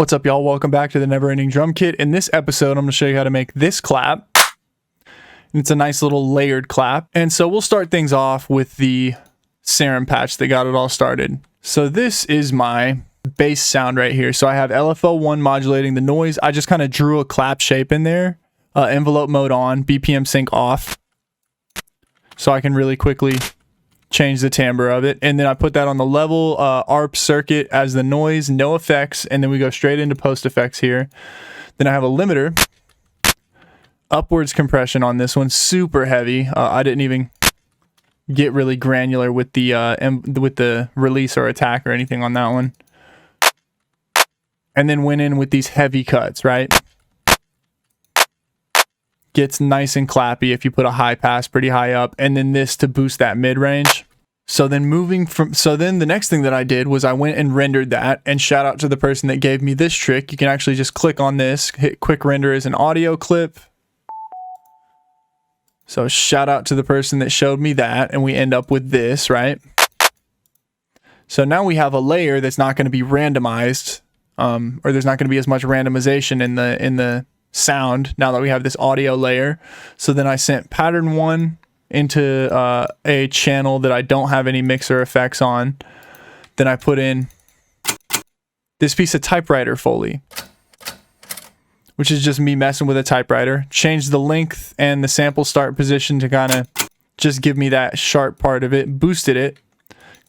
What's up, y'all? Welcome back to the Never Ending Drum Kit. In this episode, I'm going to show you how to make this clap. It's a nice little layered clap. And so we'll start things off with the serum patch that got it all started. So this is my bass sound right here. So I have LFO1 modulating the noise. I just kind of drew a clap shape in there. Envelope mode on, BPM sync off. So I can really quickly change the timbre of it, and then I put that on the level ARP circuit as the noise, no effects, and then we go straight into post effects here. Then I have a limiter, upwards compression on this one, super heavy. I didn't even get really granular with the release or attack or anything on that one, and then went in with these heavy cuts, right? Gets nice and clappy if you put a high pass pretty high up, and then this to boost that mid range. So then the next thing that I did was I went and rendered that, and shout out to the person that gave me this trick. You can actually just click on this, hit quick render as an audio clip. So shout out to the person that showed me that, and we end up with this, right? So now we have a layer that's not going to be randomized, or there's not going to be as much randomization in the sound now that we have this audio layer. So then I sent pattern 1 into a channel that I don't have any mixer effects on. Then I put in this piece of typewriter Foley, which is just me messing with a typewriter. Changed the length and the sample start position to kind of just give me that sharp part of it. Boosted it,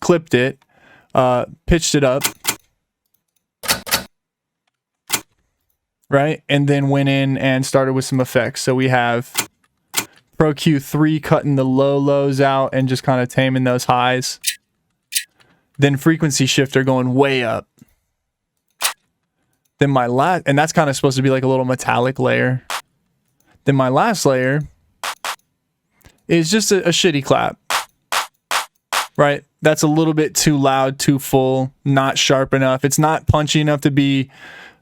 clipped it, pitched it up, right? And then went in and started with some effects. So we have Pro Q3 cutting the lows out and just kind of taming those highs. Then frequency shifter going way up. Then my last, and that's kind of supposed to be like a little metallic layer. Then my last layer is just a shitty clap, right? That's a little bit too loud, too full, not sharp enough. It's not punchy enough to be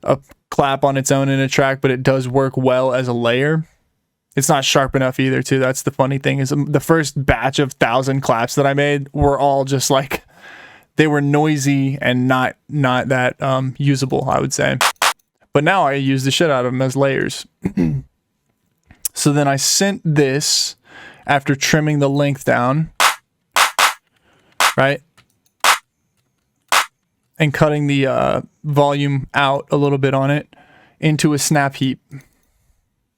a clap on its own in a track, but it does work well as a layer. It's not sharp enough either, too. That's the funny thing, is the first batch of 1,000 claps that I made were all just like, they were noisy and not that usable, I would say. But now I use the shit out of them as layers. So then I sent this after trimming the length down, right? And cutting the volume out a little bit on it into a snap heap.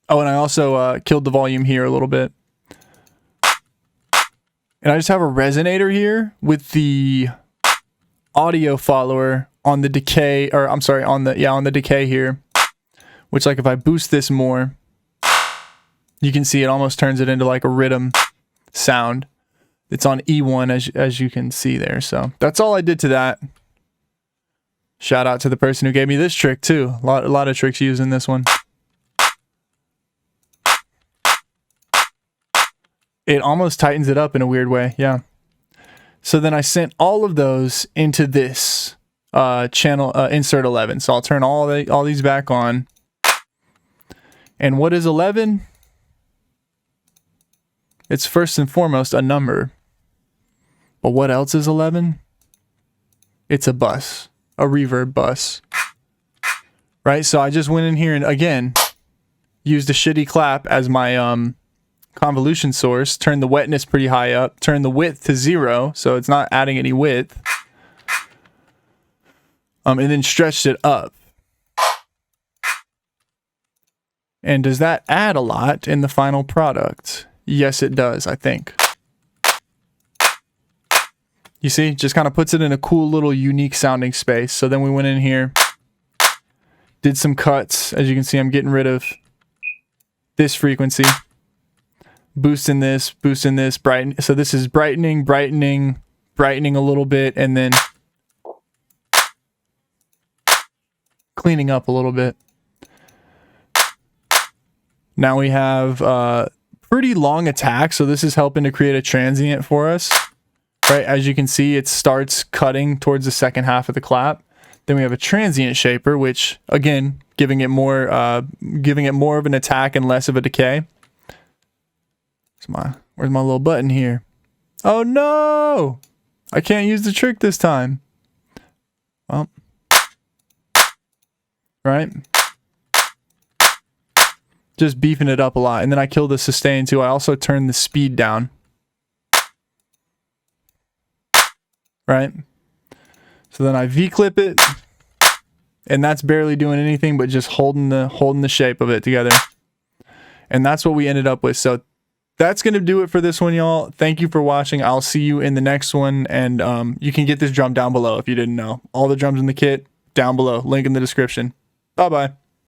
Oh, and I also killed the volume here a little bit. And I just have a resonator here with the audio follower on the decay, or I'm sorry, on the decay here. Which, like, if I boost this more, you can see it almost turns it into like a rhythm sound. It's on E1 as you can see there. So that's all I did to that. Shout out to the person who gave me this trick too. A lot of tricks used in this one. It almost tightens it up in a weird way, yeah. So then I sent all of those into this channel insert 11. So I'll turn all these back on. And what is 11? It's first and foremost a number. But what else is 11? It's a bus. A reverb bus, right? So I just went in here and again used a shitty clap as my convolution source, turned the wetness pretty high up, turned the width to 0 so it's not adding any width, and then stretched it up. And does that add a lot in the final product? Yes, it does, I think. You see, just kind of puts it in a cool little unique sounding space. So then we went in here, did some cuts. As you can see, I'm getting rid of this frequency, boosting this, brighten. So this is brightening a little bit, and then cleaning up a little bit. Now we have pretty long attack. So this is helping to create a transient for us. Right, as you can see, it starts cutting towards the second half of the clap. Then we have a transient shaper, which again, giving it more of an attack and less of a decay. Where's my little button here? Oh no! I can't use the trick this time. Well, right? Just beefing it up a lot. And then I kill the sustain too. I also turn the speed down. Right? So then I V-clip it. And that's barely doing anything but just holding the shape of it together. And that's what we ended up with. So that's going to do it for this one, y'all. Thank you for watching. I'll see you in the next one. And you can get this drum down below if you didn't know. All the drums in the kit down below. Link in the description. Bye-bye.